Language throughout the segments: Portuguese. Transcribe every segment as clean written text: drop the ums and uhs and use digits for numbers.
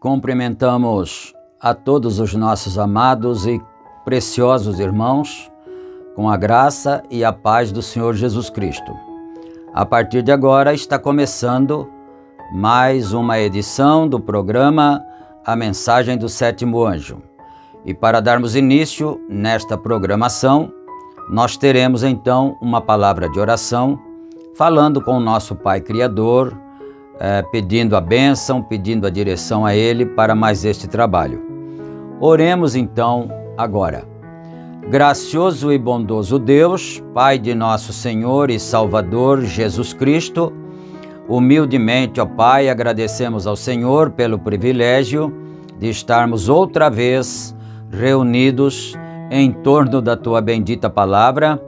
Cumprimentamos a todos os nossos amados e preciosos irmãos com a graça e a paz do Senhor Jesus Cristo. A partir de agora está começando mais uma edição do programa A Mensagem do Sétimo Anjo. E para darmos início nesta programação, nós teremos então uma palavra de oração, falando com o nosso Pai Criador, pedindo a bênção, pedindo a direção a Ele para mais este trabalho. Oremos então agora. Gracioso e bondoso Deus, Pai de nosso Senhor e Salvador Jesus Cristo, humildemente, ó Pai, agradecemos ao Senhor pelo privilégio de estarmos outra vez reunidos em torno da Tua bendita palavra,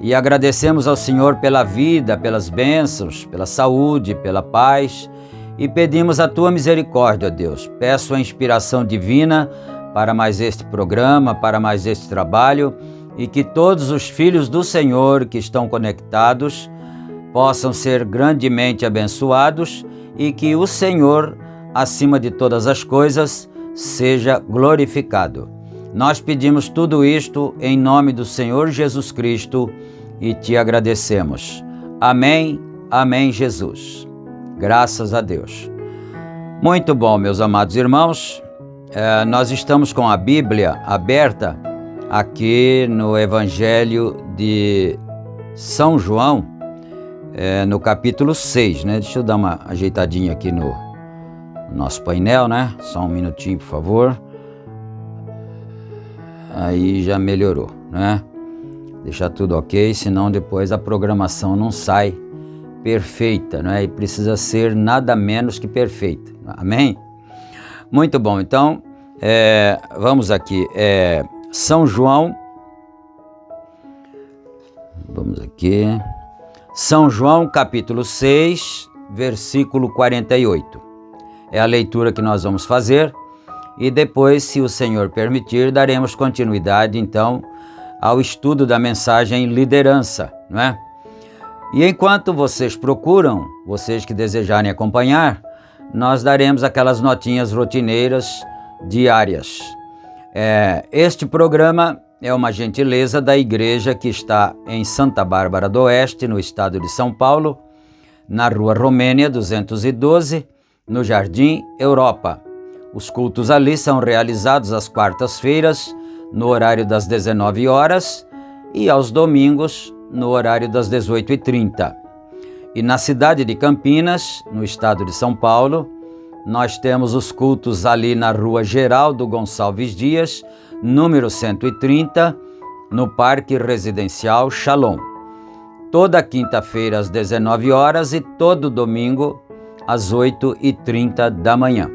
e agradecemos ao Senhor pela vida, pelas bênçãos, pela saúde, pela paz, e pedimos a Tua misericórdia, Deus. Peço a inspiração divina para mais este programa, para mais este trabalho, e que todos os filhos do Senhor que estão conectados possam ser grandemente abençoados e que o Senhor, acima de todas as coisas, seja glorificado. Nós pedimos tudo isto em nome do Senhor Jesus Cristo e te agradecemos. Amém, amém, Jesus. Graças a Deus. Muito bom, meus amados irmãos. Nós estamos com a Bíblia aberta aqui no Evangelho de São João, no capítulo 6, né? Deixa eu dar uma ajeitadinha aqui nosso painel, né? Só um minutinho, por favor. Aí já melhorou, né? Deixar tudo ok, senão depois a programação não sai perfeita, né? E precisa ser nada menos que perfeita. Amém? Muito bom, então vamos aqui. São João. Vamos aqui. São João, capítulo 6, versículo 48. É a leitura que nós vamos fazer. E depois, se o Senhor permitir, daremos continuidade, então, ao estudo da mensagem liderança, não é? E enquanto vocês procuram, vocês que desejarem acompanhar, nós daremos aquelas notinhas rotineiras diárias. Este programa é uma gentileza da igreja que está em Santa Bárbara do Oeste, no estado de São Paulo, na Rua Romênia 212, no Jardim Europa. Os cultos ali são realizados às quartas-feiras, no horário das 19 horas, e aos domingos, no horário das 18h30. E na cidade de Campinas, no estado de São Paulo, nós temos os cultos ali na Rua Geraldo Gonçalves Dias, número 130, no Parque Residencial Shalom. Toda quinta-feira às 19 horas e todo domingo às 8h30 da manhã.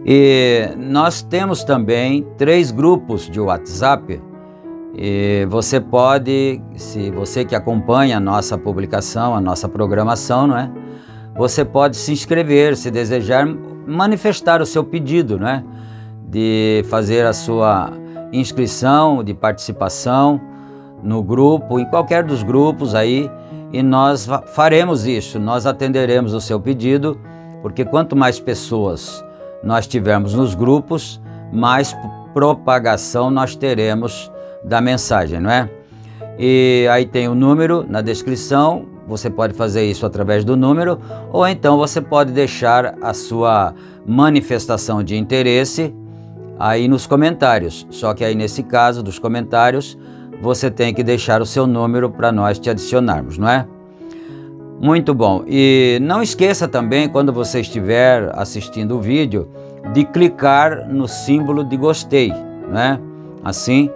E nós temos também 3 grupos de WhatsApp. E você pode, se você que acompanha a nossa publicação, a nossa programação, não é? Você pode se inscrever, se desejar manifestar o seu pedido, não é? De fazer a sua inscrição, de participação no grupo, em qualquer dos grupos aí, e nós faremos isso, nós atenderemos o seu pedido, porque quanto mais pessoas nós tivermos nos grupos, mais propagação nós teremos da mensagem, não é? E aí tem o número na descrição, você pode fazer isso através do número, ou então você pode deixar a sua manifestação de interesse aí nos comentários. Só que aí nesse caso dos comentários, você tem que deixar o seu número para nós te adicionarmos, não é? Muito bom. E não esqueça também, quando você estiver assistindo o vídeo, de clicar no símbolo de gostei, né? Assim.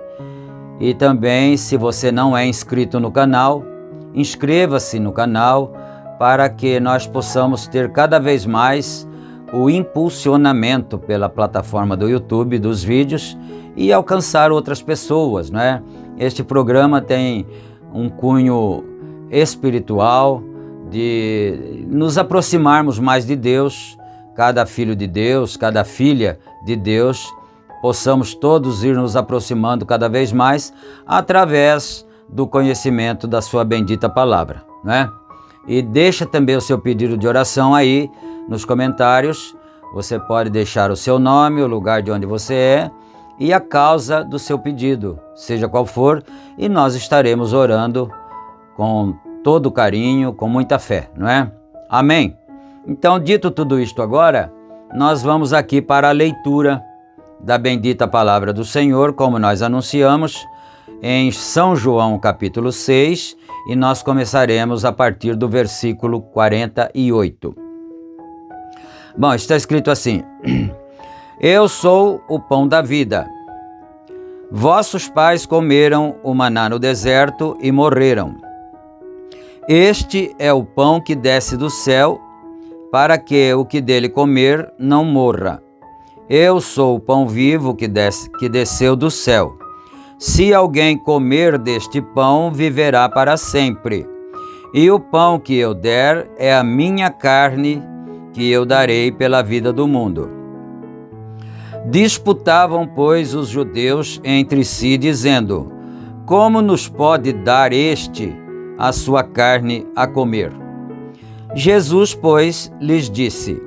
E também, se você não é inscrito no canal, inscreva-se no canal para que nós possamos ter cada vez mais o impulsionamento pela plataforma do YouTube dos vídeos e alcançar outras pessoas, né? Este programa tem um cunho espiritual, de nos aproximarmos mais de Deus, cada filho de Deus, cada filha de Deus, possamos todos ir nos aproximando cada vez mais através do conhecimento da sua bendita palavra, né? E deixa também o seu pedido de oração aí nos comentários. Você pode deixar o seu nome, o lugar de onde você é e a causa do seu pedido, seja qual for, e nós estaremos orando com todo carinho, com muita fé, não é? Amém? Então, dito tudo isto agora, nós vamos aqui para a leitura da bendita palavra do Senhor, como nós anunciamos, em São João capítulo 6, e nós começaremos a partir do versículo 48. Bom, está escrito assim: Eu sou o pão da vida. Vossos pais comeram o maná no deserto e morreram. Este é o pão que desce do céu, para que o que dele comer não morra. Eu sou o pão vivo que desceu do céu. Se alguém comer deste pão, viverá para sempre. E o pão que eu der é a minha carne, que eu darei pela vida do mundo. Disputavam, pois, os judeus entre si, dizendo: Como nos pode dar este a sua carne a comer? Jesus, pois, lhes disse: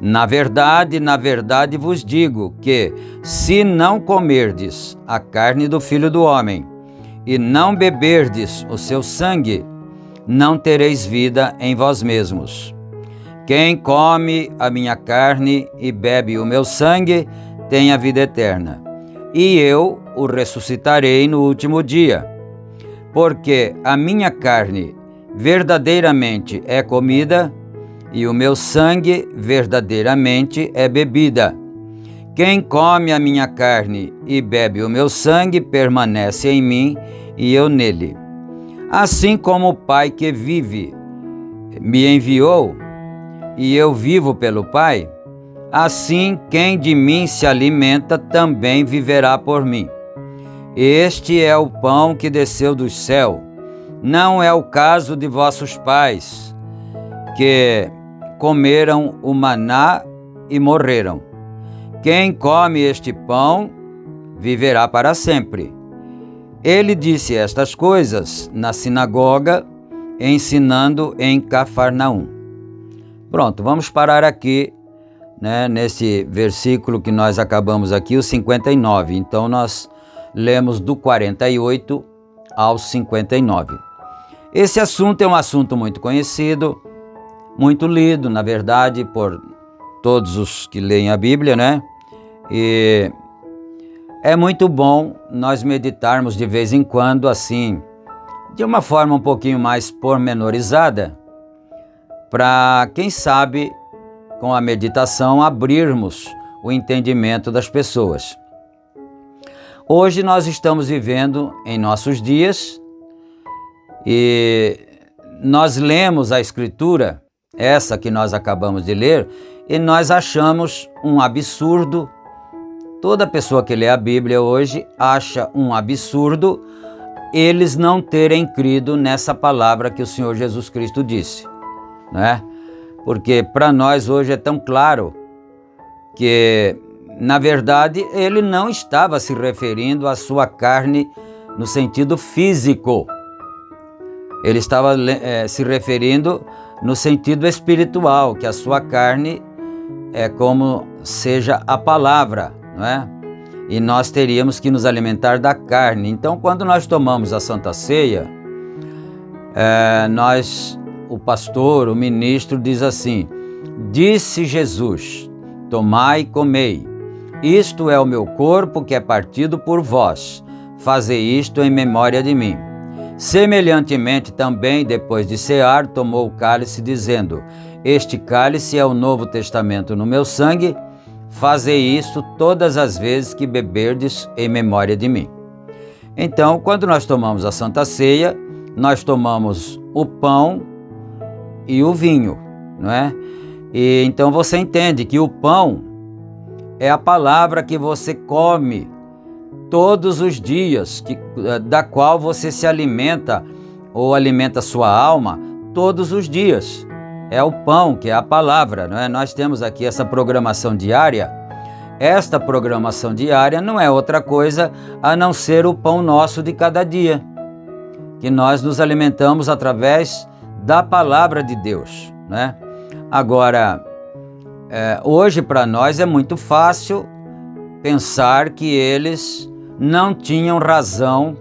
na verdade vos digo que, se não comerdes a carne do Filho do Homem e não beberdes o seu sangue, não tereis vida em vós mesmos. Quem come a minha carne e bebe o meu sangue tem a vida eterna, e eu o ressuscitarei no último dia. Porque a minha carne verdadeiramente é comida, e o meu sangue verdadeiramente é bebida. Quem come a minha carne e bebe o meu sangue permanece em mim e eu nele. Assim como o Pai que vive me enviou e eu vivo pelo Pai, assim quem de mim se alimenta também viverá por mim. Este é o pão que desceu do céu. Não é o caso de vossos pais, que comeram o maná e morreram. Quem come este pão viverá para sempre. Ele disse estas coisas na sinagoga, ensinando em Cafarnaum. Pronto, vamos parar aqui, nesse versículo que nós acabamos aqui, o 59. Então nós lemos do 48 ao 59. Esse assunto é um assunto muito conhecido, muito lido, na verdade, por todos os que leem a Bíblia, E é muito bom nós meditarmos de vez em quando, assim, de uma forma um pouquinho mais pormenorizada, para, quem sabe, com a meditação, abrirmos o entendimento das pessoas. Hoje nós estamos vivendo em nossos dias e nós lemos a Escritura, essa que nós acabamos de ler, e nós achamos um absurdo. Toda pessoa que lê a Bíblia hoje acha um absurdo eles não terem crido nessa palavra que o Senhor Jesus Cristo disse, Porque para nós hoje é tão claro que, na verdade, ele não estava se referindo à sua carne no sentido físico. Ele estava se referindo no sentido espiritual, que a sua carne é como seja a palavra, E nós teríamos que nos alimentar da carne. Então, quando nós tomamos a Santa Ceia, o pastor, o ministro diz assim: disse Jesus, tomai e comei, isto é o meu corpo que é partido por vós, fazei isto em memória de mim. Semelhantemente também, depois de cear, tomou o cálice, dizendo: este cálice é o novo testamento no meu sangue, fazei isto todas as vezes que beberdes em memória de mim. Então, quando nós tomamos a Santa Ceia, nós tomamos o pão e o vinho, E então você entende que o pão é a palavra que você come todos os dias, da qual você se alimenta ou alimenta sua alma todos os dias. É o pão, que é a palavra, Nós temos aqui essa programação diária. Esta programação diária não é outra coisa a não ser o pão nosso de cada dia, que nós nos alimentamos através da palavra de Deus, Agora, hoje para nós é muito fácil pensar que eles não tinham razão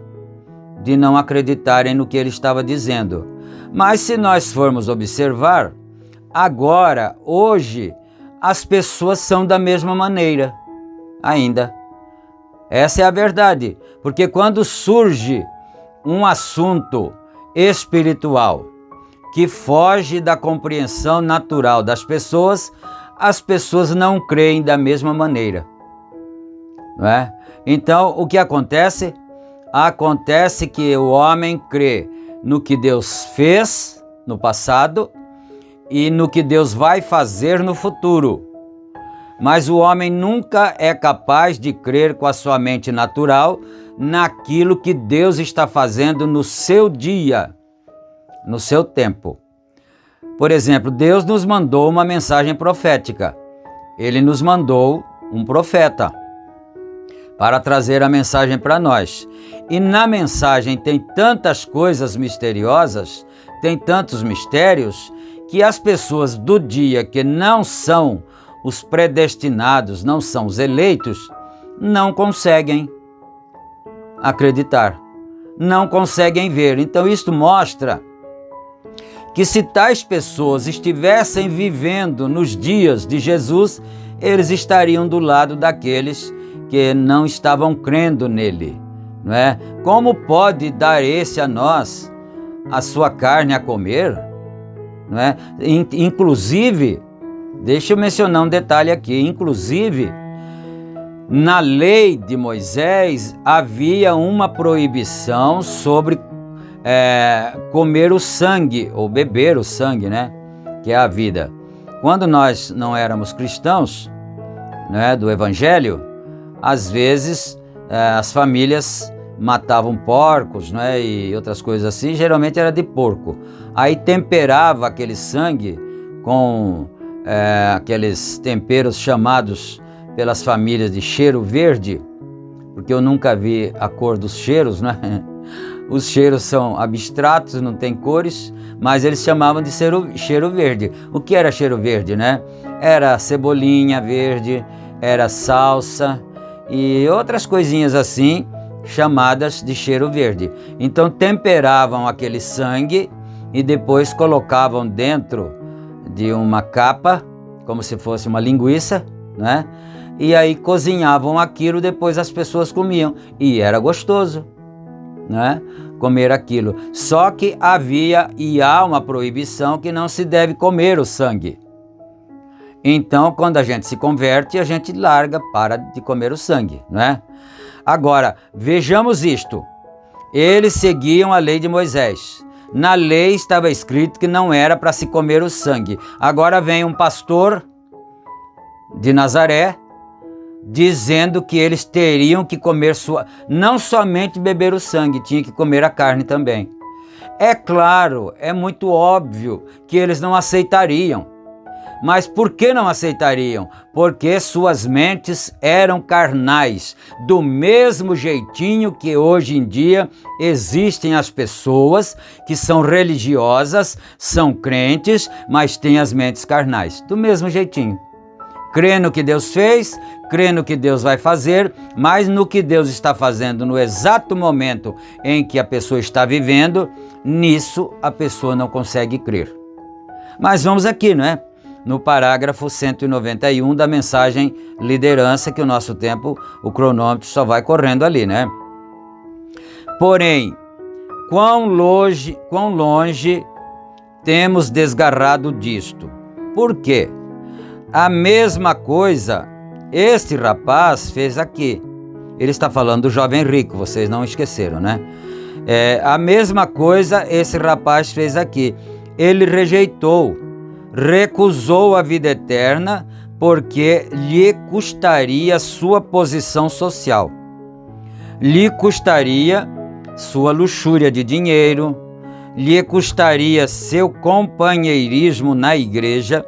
de não acreditarem no que ele estava dizendo. Mas se nós formos observar, agora, hoje, as pessoas são da mesma maneira ainda. Essa é a verdade, porque quando surge um assunto espiritual que foge da compreensão natural das pessoas, as pessoas não creem da mesma maneira, Então, o que acontece? Acontece que o homem crê no que Deus fez no passado e no que Deus vai fazer no futuro. Mas o homem nunca é capaz de crer com a sua mente natural naquilo que Deus está fazendo no seu dia, no seu tempo. Por exemplo, Deus nos mandou uma mensagem profética. Ele nos mandou um profeta para trazer a mensagem para nós. E na mensagem tem tantas coisas misteriosas, tem tantos mistérios, que as pessoas do dia que não são os predestinados, não são os eleitos, não conseguem acreditar, não conseguem ver. Então isto mostra que se tais pessoas estivessem vivendo nos dias de Jesus, eles estariam do lado daqueles que não estavam crendo nele, Como pode dar esse a nós a sua carne a comer? não é? Inclusive, deixa eu mencionar um detalhe aqui, inclusive, na lei de Moisés havia uma proibição sobre comer o sangue, ou beber o sangue, né? Que é a vida. Quando nós não éramos cristãos, né, do Evangelho, às vezes as famílias matavam porcos, né, e outras coisas assim, geralmente era de porco. Aí temperava aquele sangue com aqueles temperos chamados pelas famílias de cheiro verde, porque eu nunca vi a cor dos cheiros, né? Os cheiros são abstratos, não tem cores, mas eles chamavam de cheiro verde. O que era cheiro verde, né? Era cebolinha verde, era salsa e outras coisinhas assim, chamadas de cheiro verde. Então temperavam aquele sangue e depois colocavam dentro de uma capa, como se fosse uma linguiça, né? E aí cozinhavam aquilo, depois as pessoas comiam e era gostoso, né? Comer aquilo. Só que havia e há uma proibição que não se deve comer o sangue. Então, quando a gente se converte, a gente larga, para de comer o sangue, né? Agora, vejamos isto. Eles seguiam a lei de Moisés. Na lei estava escrito que não era para se comer o sangue. Agora vem um pastor de Nazaré dizendo que eles teriam que comer não somente beber o sangue, tinha que comer a carne também. É claro, é muito óbvio que eles não aceitariam. Mas por que não aceitariam? Porque suas mentes eram carnais, do mesmo jeitinho que hoje em dia existem as pessoas que são religiosas, são crentes, mas têm as mentes carnais, do mesmo jeitinho. Crê no que Deus fez, crê no que Deus vai fazer, mas no que Deus está fazendo no exato momento em que a pessoa está vivendo, nisso a pessoa não consegue crer. Mas vamos aqui, não é? No parágrafo 191 da mensagem liderança, que o nosso tempo, o cronômetro só vai correndo ali, né? Porém, quão longe temos desgarrado disto? Por quê? A mesma coisa este rapaz fez aqui. Ele está falando do jovem rico, vocês não esqueceram, né? A mesma coisa esse rapaz fez aqui. Ele recusou a vida eterna porque lhe custaria sua posição social. Lhe custaria sua luxúria de dinheiro, lhe custaria seu companheirismo na igreja,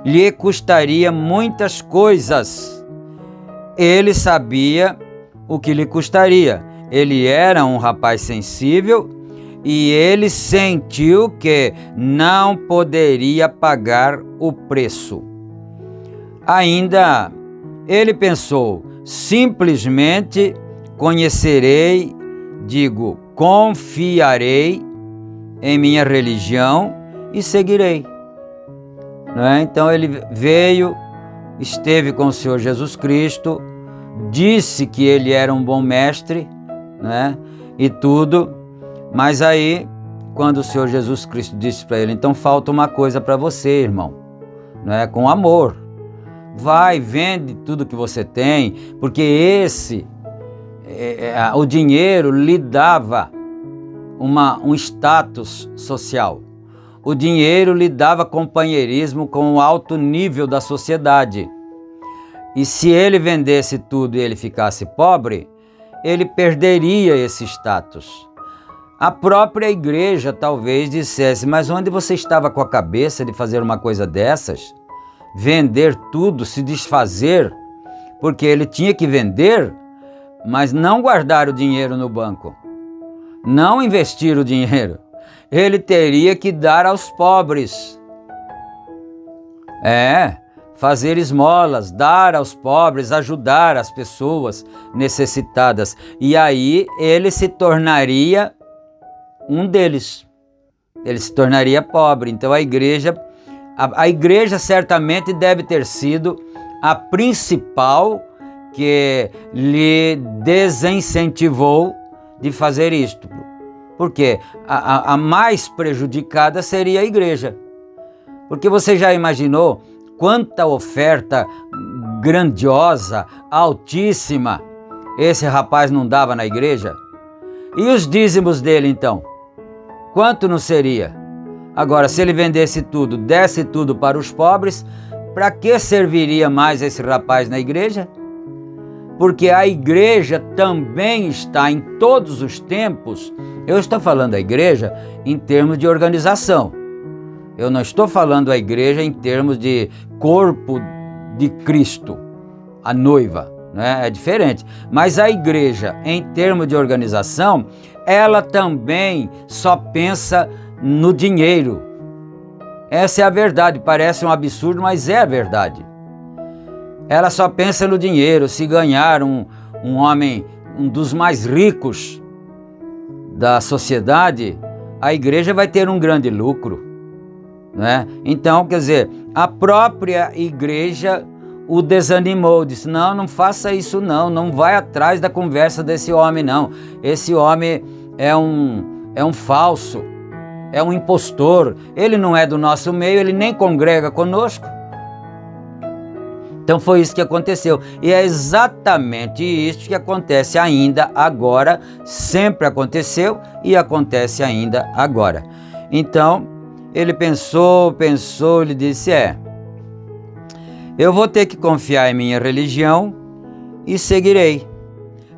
lhe custaria muitas coisas. Ele sabia o que lhe custaria. Ele era um rapaz sensível e ele sentiu que não poderia pagar o preço. Ainda ele pensou, simplesmente confiarei em minha religião e seguirei. Não é? Então ele veio, esteve com o Senhor Jesus Cristo, disse que ele era um bom mestre, né? E tudo, mas aí, quando o Senhor Jesus Cristo disse para ele, então falta uma coisa para você, irmão, não é? Com amor, vai, vende tudo que você tem, porque o dinheiro lhe dava um status social. O dinheiro lhe dava companheirismo com o alto nível da sociedade. E se ele vendesse tudo e ele ficasse pobre, ele perderia esse status. A própria igreja talvez dissesse, mas onde você estava com a cabeça de fazer uma coisa dessas? Vender tudo, se desfazer, porque ele tinha que vender, mas não guardar o dinheiro no banco, não investir o dinheiro. Ele teria que dar aos pobres. Fazer esmolas, dar aos pobres, ajudar as pessoas necessitadas. E aí ele se tornaria um deles. Ele se tornaria pobre. Então a igreja certamente deve ter sido a principal que lhe desincentivou de fazer isto. Porque a mais prejudicada seria a igreja. Porque você já imaginou quanta oferta grandiosa, altíssima, esse rapaz não dava na igreja? E os dízimos dele, então? Quanto não seria? Agora, se ele vendesse tudo, desse tudo para os pobres, para que serviria mais esse rapaz na igreja? Porque a igreja também está em todos os tempos. Eu estou falando da igreja em termos de organização. Eu não estou falando a igreja em termos de corpo de Cristo, a noiva, né? É diferente. Mas a igreja, em termos de organização, ela também só pensa no dinheiro. Essa é a verdade. Parece um absurdo, mas é a verdade. Ela só pensa no dinheiro. Se ganhar um homem, um dos mais ricos da sociedade, a igreja vai ter um grande lucro, né? Então, quer dizer, a própria igreja o desanimou, disse: não faça isso não vai atrás da conversa desse homem não. Esse homem é um falso, é um impostor, ele não é do nosso meio, ele nem congrega conosco. Então foi isso que aconteceu, e é exatamente isso que acontece ainda agora, sempre aconteceu e acontece ainda agora. Então ele pensou, ele disse: eu vou ter que confiar em minha religião e seguirei.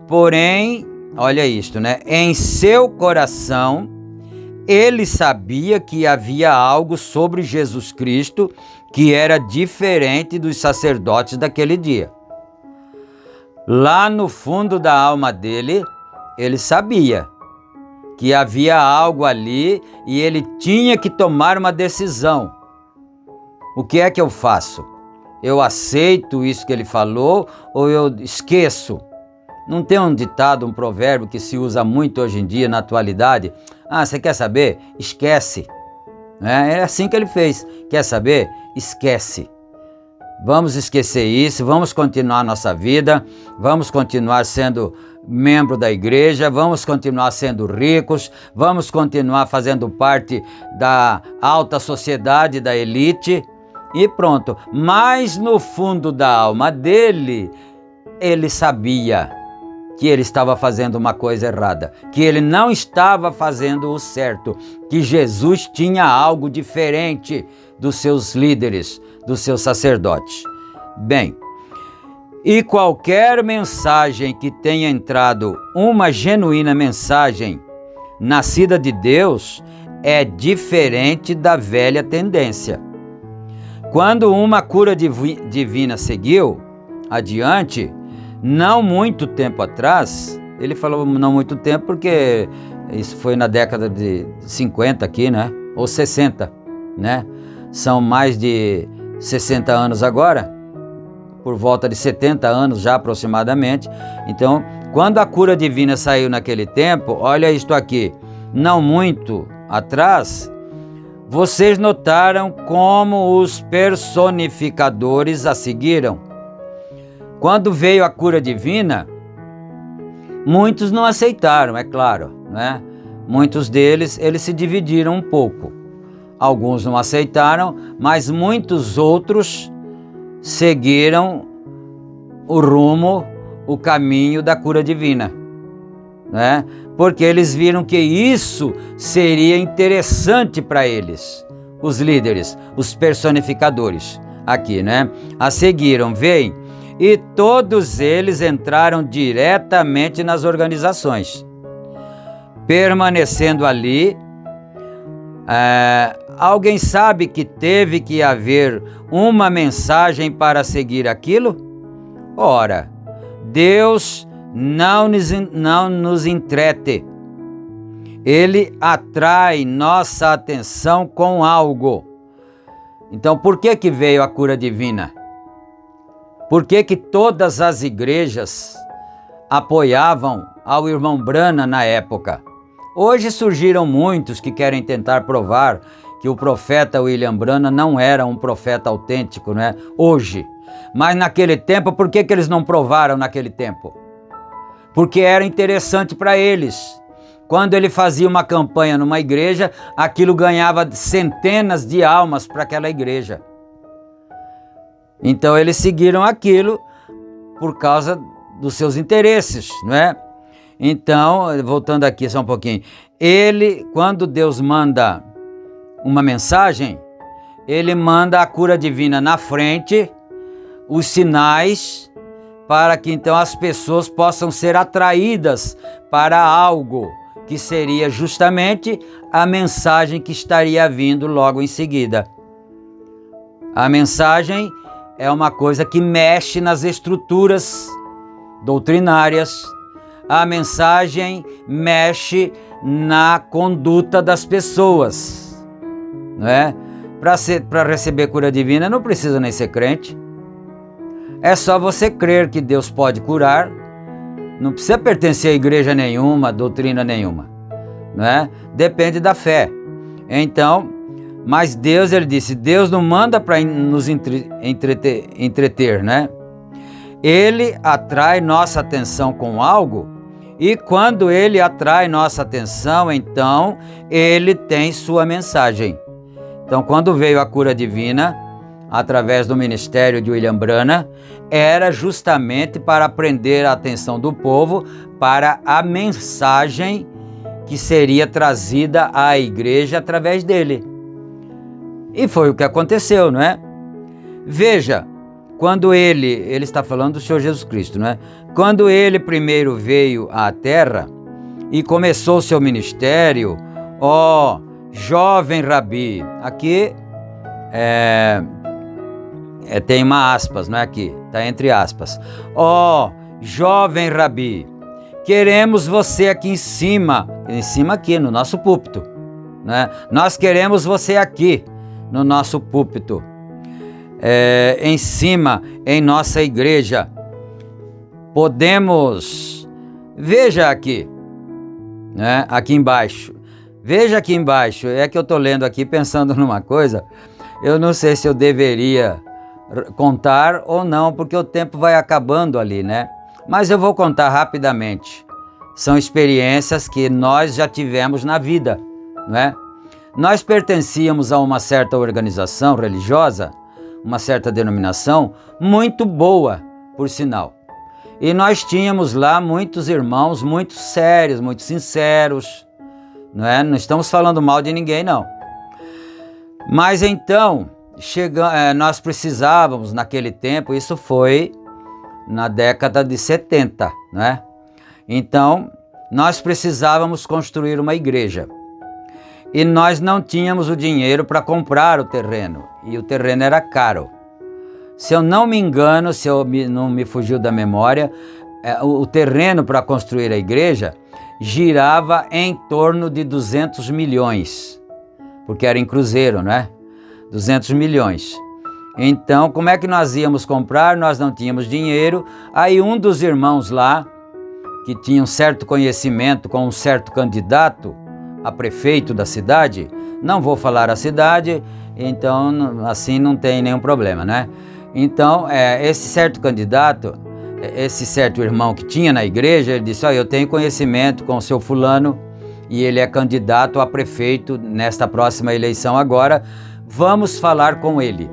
Porém, olha isto, né? Em seu coração, ele sabia que havia algo sobre Jesus Cristo que era diferente dos sacerdotes daquele dia. Lá no fundo da alma dele, ele sabia que havia algo ali e ele tinha que tomar uma decisão. O que é que eu faço? Eu aceito isso que ele falou ou eu esqueço? Não tem um ditado, um provérbio que se usa muito hoje em dia, na atualidade? Você quer saber? Esquece. É assim que ele fez. Quer saber? Esquece. Vamos esquecer isso, vamos continuar nossa vida, vamos continuar sendo membro da igreja, vamos continuar sendo ricos, vamos continuar fazendo parte da alta sociedade, da elite, e pronto. Mas no fundo da alma dele, ele sabia que ele estava fazendo uma coisa errada, que ele não estava fazendo o certo, que Jesus tinha algo diferente dos seus líderes, dos seus sacerdotes. Bem, e qualquer mensagem que tenha entrado, uma genuína mensagem nascida de Deus, é diferente da velha tendência. Quando uma cura divina seguiu adiante, não muito tempo atrás, ele falou não muito tempo porque isso foi na década de 50 aqui, né? Ou 60, né? São mais de 60 anos agora, por volta de 70 anos já aproximadamente. Então, quando a cura divina saiu naquele tempo, olha isto aqui, não muito atrás, vocês notaram como os personificadores a seguiram. Quando veio a cura divina, muitos não aceitaram, é claro, né? Muitos deles, eles se dividiram um pouco. Alguns não aceitaram, mas muitos outros seguiram o rumo, o caminho da cura divina, né? Porque eles viram que isso seria interessante para eles, os líderes, os personificadores aqui, né? A seguiram, veem, e todos eles entraram diretamente nas organizações, permanecendo ali. Alguém sabe que teve que haver uma mensagem para seguir aquilo? Ora, Deus não nos entrete. Ele atrai nossa atenção com algo. Então, por que veio a cura divina? Por que todas as igrejas apoiavam ao irmão Branham na época? Hoje surgiram muitos que querem tentar provar que o profeta William Branham não era um profeta autêntico, né? Hoje. Mas naquele tempo, por que eles não provaram naquele tempo? Porque era interessante para eles. Quando ele fazia uma campanha numa igreja, aquilo ganhava centenas de almas para aquela igreja. Então eles seguiram aquilo por causa dos seus interesses, não é? Então, voltando aqui só um pouquinho, quando Deus manda uma mensagem, ele manda a cura divina na frente, os sinais, para que então as pessoas possam ser atraídas para algo que seria justamente a mensagem que estaria vindo logo em seguida. A mensagem é uma coisa que mexe nas estruturas doutrinárias. A mensagem mexe na conduta das pessoas, não é? Para receber cura divina não precisa nem ser crente. É só você crer que Deus pode curar. Não precisa pertencer a igreja nenhuma, doutrina nenhuma, não é? Depende da fé. Então, mas Deus, ele disse, Deus não manda para nos entreter, né? Ele atrai nossa atenção com algo, e quando ele atrai nossa atenção, então ele tem sua mensagem. Então, quando veio a cura divina, através do ministério de William Branham, era justamente para prender a atenção do povo para a mensagem que seria trazida à igreja através dele. E foi o que aconteceu, não é? Veja, quando ele está falando do Senhor Jesus Cristo, não é? Quando ele primeiro veio à terra e começou o seu ministério, ó, jovem Rabi, aqui tem uma aspas, não é aqui, está entre aspas. Ó, jovem Rabi, queremos você aqui em cima aqui no nosso púlpito, né? Nós queremos você aqui no nosso púlpito, em cima, em nossa igreja. Podemos, veja aqui, né? Aqui embaixo, veja aqui embaixo, é que eu estou lendo aqui pensando numa coisa, eu não sei se eu deveria contar ou não, porque o tempo vai acabando ali, né? Mas eu vou contar rapidamente. São experiências que nós já tivemos na vida, não é? Nós pertencíamos a uma certa organização religiosa, uma certa denominação, muito boa, por sinal. E nós tínhamos lá muitos irmãos muito sérios, muito sinceros, não é? Não estamos falando mal de ninguém, não. Mas então, nós precisávamos naquele tempo, isso foi na década de 70, não é? Então, nós precisávamos construir uma igreja. E nós não tínhamos o dinheiro para comprar o terreno. E o terreno era caro. Se eu não me engano, não me fugiu da memória, o terreno para construir a igreja girava em torno de 200 milhões. Porque era em cruzeiro, não é? 200 milhões. Então, como é que nós íamos comprar? Nós não tínhamos dinheiro. Aí um dos irmãos lá, que tinha um certo conhecimento com um certo candidato a prefeito da cidade, não vou falar a cidade, então assim não tem nenhum problema, né? Então, esse certo candidato, esse certo irmão que tinha na igreja, ele disse, eu tenho conhecimento com o seu fulano e ele é candidato a prefeito nesta próxima eleição agora, vamos falar com ele.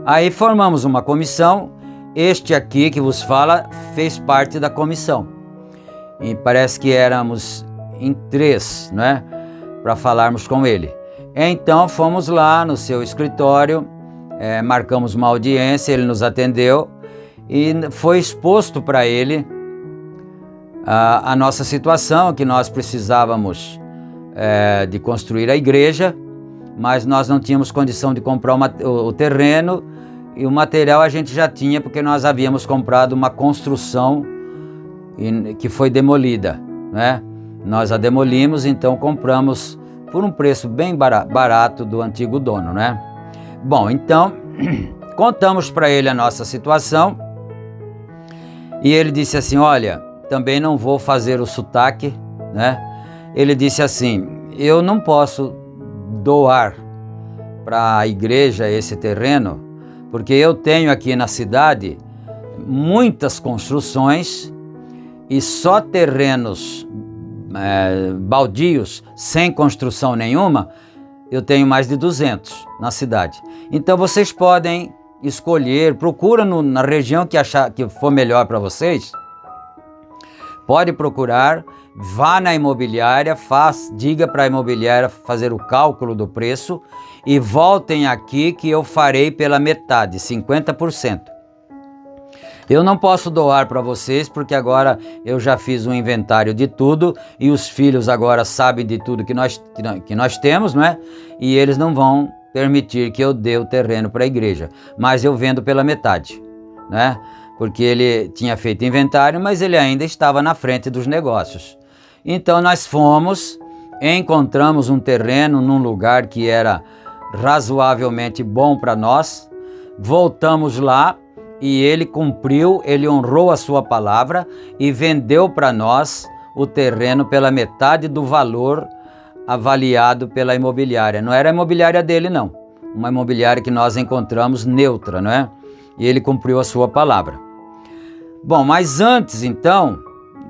Aí formamos uma comissão, este aqui que vos fala fez parte da comissão. E parece que éramos em 3, não é? Para falarmos com ele. Então fomos lá no seu escritório, marcamos uma audiência, ele nos atendeu e foi exposto para ele a nossa situação, que nós precisávamos de construir a igreja, mas nós não tínhamos condição de comprar o terreno, e o material a gente já tinha, porque nós havíamos comprado uma construção que foi demolida, né? Nós a demolimos, então compramos por um preço bem barato do antigo dono, né? Bom, então contamos para ele a nossa situação e ele disse assim, olha, também não vou fazer o sotaque, né? Ele disse assim, eu não posso doar para a igreja esse terreno, porque eu tenho aqui na cidade muitas construções e só terrenos baldios, sem construção nenhuma, eu tenho mais de 200 na cidade. Então vocês podem escolher, procura na região que achar que for melhor para vocês. Pode procurar, vá na imobiliária, diga para a imobiliária fazer o cálculo do preço e voltem aqui que eu farei pela metade, 50%. Eu não posso doar para vocês porque agora eu já fiz um inventário de tudo e os filhos agora sabem de tudo que nós temos, não é? E eles não vão permitir que eu dê o terreno para a igreja, mas eu vendo pela metade, né? Porque ele tinha feito inventário, mas ele ainda estava na frente dos negócios. Então nós fomos, encontramos um terreno num lugar que era razoavelmente bom para nós, voltamos lá e ele cumpriu, ele honrou a sua palavra e vendeu para nós o terreno pela metade do valor avaliado pela imobiliária. Não era a imobiliária dele, não. Uma imobiliária que nós encontramos neutra, não é? E ele cumpriu a sua palavra. Bom, mas antes, então,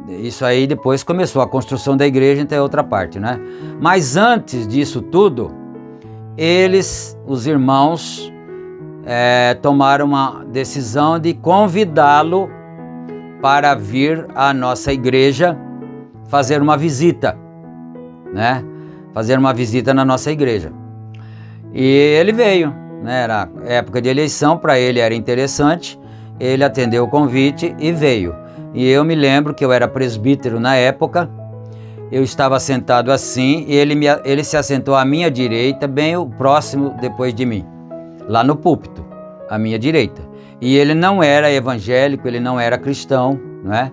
isso aí depois começou a construção da igreja, então é outra parte, né? Mas antes disso tudo, os irmãos, tomaram uma decisão de convidá-lo para vir à nossa igreja fazer uma visita, né? Fazer uma visita na nossa igreja. E ele veio, né? Era época de eleição, para ele era interessante, ele atendeu o convite e veio. E eu me lembro que eu era presbítero na época, eu estava sentado assim e ele se assentou à minha direita, bem o próximo depois de mim, lá no púlpito, à minha direita. E ele não era evangélico, ele não era cristão, né?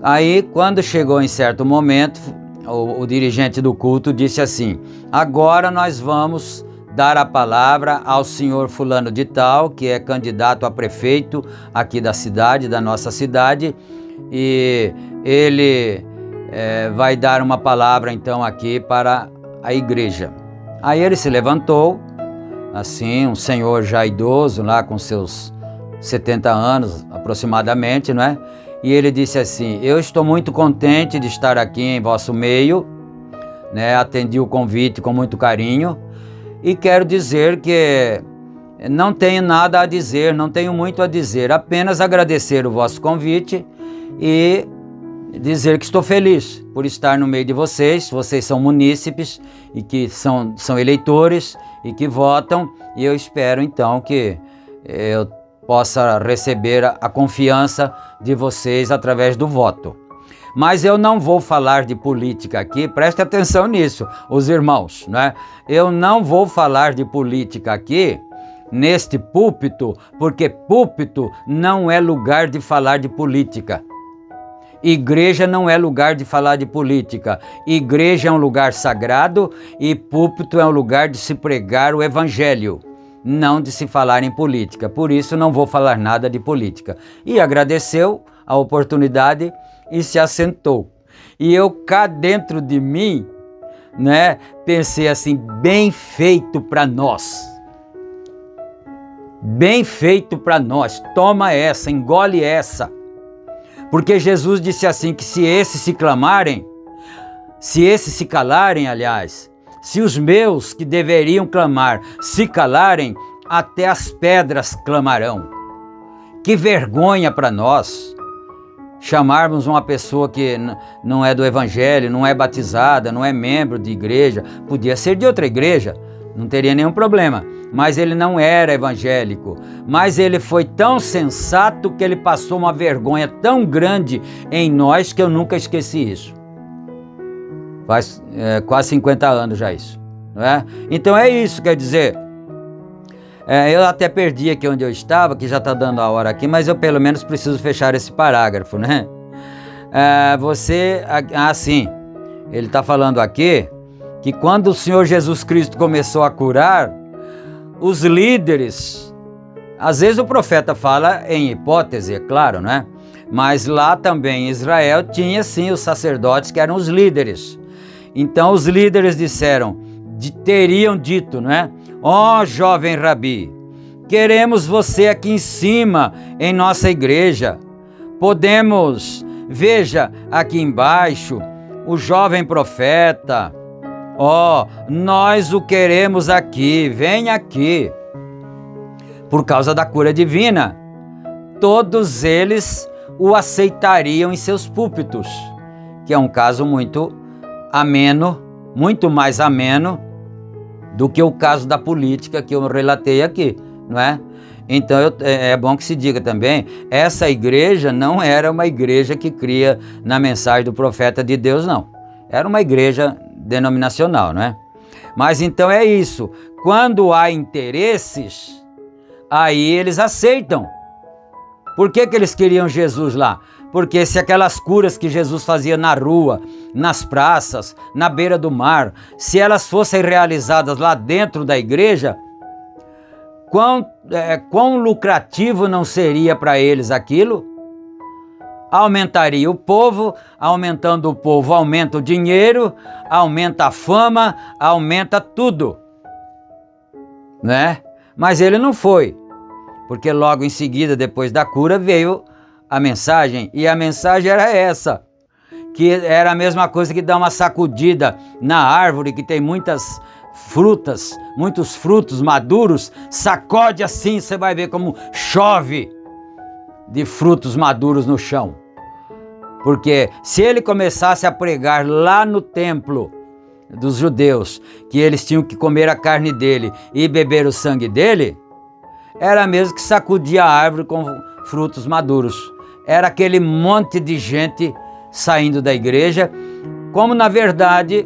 Aí, quando chegou em certo momento, o dirigente do culto disse assim: agora nós vamos dar a palavra ao senhor fulano de tal, que é candidato a prefeito aqui da cidade, da nossa cidade, e ele vai dar uma palavra então aqui para a igreja. Aí ele se levantou, assim, um senhor já idoso, lá com seus 70 anos aproximadamente, não é? E ele disse assim: eu estou muito contente de estar aqui em vosso meio, né? Atendi o convite com muito carinho e quero dizer que não tenho nada a dizer, não tenho muito a dizer, apenas agradecer o vosso convite e dizer que estou feliz por estar no meio de vocês. Vocês são munícipes e que são eleitores e que votam, e eu espero então que eu possa receber a confiança de vocês através do voto. Mas eu não vou falar de política aqui, preste atenção nisso, os irmãos, né? Eu não vou falar de política aqui, neste púlpito, porque púlpito não é lugar de falar de política. Igreja não é lugar de falar de política. Igreja é um lugar sagrado e púlpito é um lugar de se pregar o evangelho, não de se falar em política. Por isso não vou falar nada de política. E agradeceu a oportunidade e se assentou. E eu cá dentro de mim, né, pensei assim: bem feito para nós. Bem feito para nós. Toma essa, engole essa. Porque Jesus disse assim, que se esses se clamarem, se esses se calarem, aliás, se os meus que deveriam clamar se calarem, até as pedras clamarão. Que vergonha para nós chamarmos uma pessoa que não é do evangelho, não é batizada, não é membro de igreja, podia ser de outra igreja, não teria nenhum problema, mas ele não era evangélico, mas ele foi tão sensato que ele passou uma vergonha tão grande em nós que eu nunca esqueci isso. Faz quase 50 anos já isso, não é? Então é isso, quer dizer, eu até perdi aqui onde eu estava, que já está dando a hora aqui, mas eu pelo menos preciso fechar esse parágrafo, né? Sim, ele está falando aqui que quando o Senhor Jesus Cristo começou a curar, os líderes, às vezes o profeta fala em hipótese, é claro, né? Mas lá também em Israel tinha sim os sacerdotes que eram os líderes. Então os líderes teriam dito, né? Ó jovem rabi, queremos você aqui em cima em nossa igreja. Veja aqui embaixo, o jovem profeta, ó, nós o queremos aqui, vem aqui. Por causa da cura divina, todos eles o aceitariam em seus púlpitos, que é um caso muito ameno, muito mais ameno do que o caso da política que eu relatei aqui, não é? Então é bom que se diga também, essa igreja não era uma igreja que cria na mensagem do profeta de Deus, não. Era uma igreja denominacional, não é? Mas então é isso, quando há interesses, aí eles aceitam. Por que eles queriam Jesus lá? Porque se aquelas curas que Jesus fazia na rua, nas praças, na beira do mar, se elas fossem realizadas lá dentro da igreja, quão lucrativo não seria para eles aquilo? Aumentaria o povo, aumentando o povo, aumenta o dinheiro, aumenta a fama, aumenta tudo, né? Mas ele não foi, porque logo em seguida, depois da cura, veio a mensagem, e a mensagem era essa, que era a mesma coisa que dar uma sacudida na árvore que tem muitas frutas, muitos frutos maduros, sacode assim, você vai ver como chove de frutos maduros no chão. Porque se ele começasse a pregar lá no templo dos judeus, que eles tinham que comer a carne dele e beber o sangue dele, era mesmo que sacudir a árvore com frutos maduros. Era aquele monte de gente saindo da igreja, como na verdade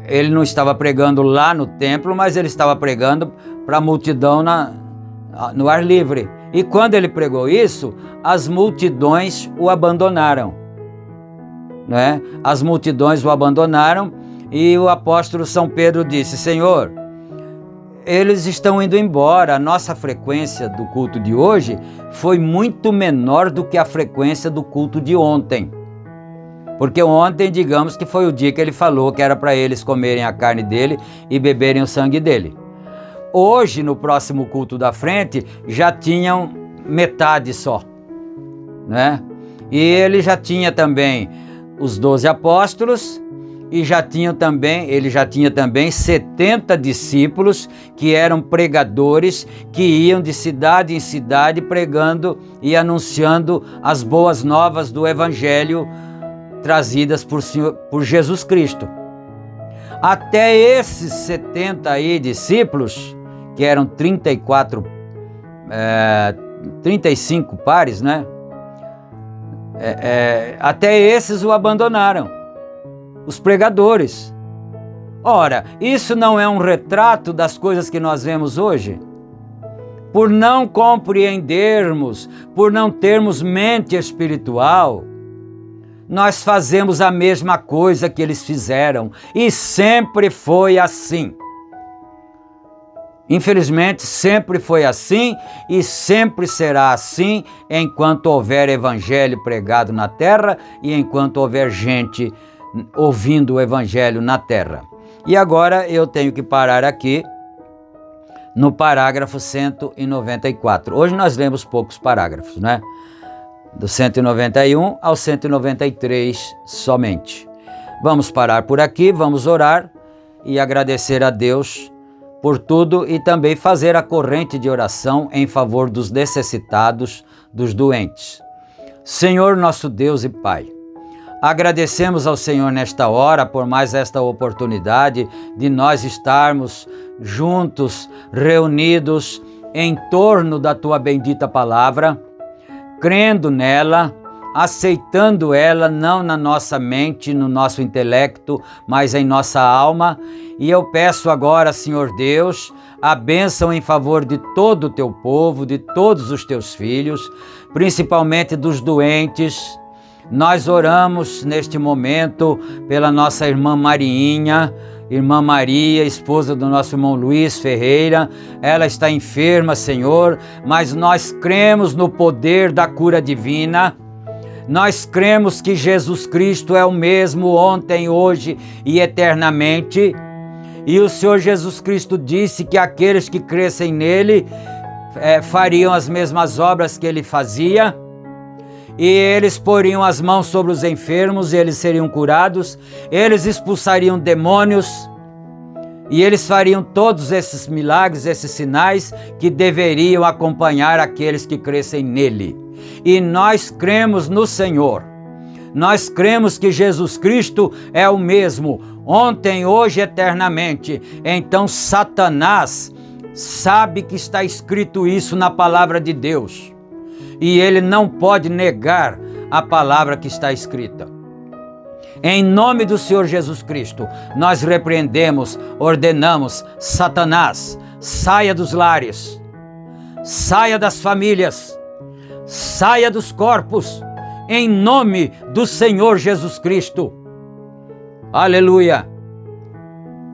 ele não estava pregando lá no templo, mas ele estava pregando para a multidão no ar livre. E quando ele pregou isso, as multidões o abandonaram, né? As multidões o abandonaram e o apóstolo São Pedro disse: Senhor, eles estão indo embora, a nossa frequência do culto de hoje foi muito menor do que a frequência do culto de ontem. Porque ontem, digamos que foi o dia que ele falou que era para eles comerem a carne dele e beberem o sangue dele. Hoje, no próximo culto da frente, já tinham metade só, né? E ele já tinha também os 12 apóstolos e ele já tinha também 70 discípulos que eram pregadores, que iam de cidade em cidade pregando e anunciando as boas novas do Evangelho trazidas por Jesus Cristo. Até esses 70 aí discípulos, que eram 35 pares, né? Até esses o abandonaram, os pregadores. Ora, isso não é um retrato das coisas que nós vemos hoje? Por não compreendermos, por não termos mente espiritual, nós fazemos a mesma coisa que eles fizeram, e sempre foi assim. Infelizmente, sempre foi assim e sempre será assim enquanto houver evangelho pregado na terra e enquanto houver gente ouvindo o evangelho na terra. E agora eu tenho que parar aqui no parágrafo 194. Hoje nós lemos poucos parágrafos, né? Do 191 ao 193 somente. Vamos parar por aqui, vamos orar e agradecer a Deus por tudo e também fazer a corrente de oração em favor dos necessitados, dos doentes. Senhor nosso Deus e Pai, agradecemos ao Senhor nesta hora por mais esta oportunidade de nós estarmos juntos, reunidos em torno da Tua bendita palavra, crendo nela, aceitando ela não na nossa mente, no nosso intelecto, mas em nossa alma. E eu peço agora, Senhor Deus, a bênção em favor de todo o Teu povo, de todos os Teus filhos, principalmente dos doentes. Nós oramos neste momento pela nossa irmã Mariinha, irmã Maria, esposa do nosso irmão Luiz Ferreira. Ela está enferma, Senhor, mas nós cremos no poder da cura divina. Nós cremos que Jesus Cristo é o mesmo ontem, hoje e eternamente. E o Senhor Jesus Cristo disse que aqueles que crescem nele fariam as mesmas obras que ele fazia. e eles poriam as mãos sobre os enfermos e eles seriam curados, eles expulsariam demônios e eles fariam todos esses milagres, esses sinais que deveriam acompanhar aqueles que crescem nele. E nós cremos no Senhor. Nós cremos que Jesus Cristo é o mesmo, ontem, hoje, eternamente. Então Satanás sabe que está escrito isso na palavra de Deus. E ele não pode negar a palavra que está escrita. Em nome do Senhor Jesus Cristo, nós repreendemos, ordenamos, Satanás, saia dos lares, saia das famílias, saia dos corpos, em nome do Senhor Jesus Cristo. Aleluia!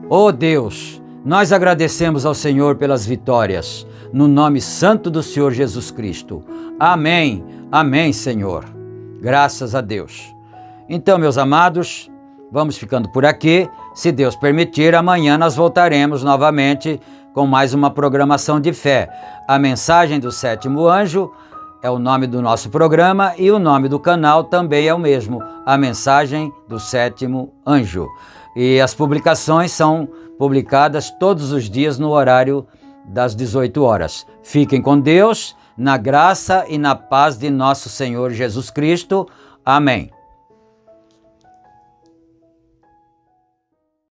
Oh Deus, nós agradecemos ao Senhor pelas vitórias, no nome santo do Senhor Jesus Cristo. Amém, amém, Senhor. Graças a Deus. Então, meus amados, vamos ficando por aqui. Se Deus permitir, amanhã nós voltaremos novamente com mais uma programação de fé. A mensagem do sétimo anjo é o nome do nosso programa e o nome do canal também é o mesmo, a mensagem do sétimo anjo. E as publicações são publicadas todos os dias no horário das 18 horas. Fiquem com Deus, na graça e na paz de nosso Senhor Jesus Cristo. Amém.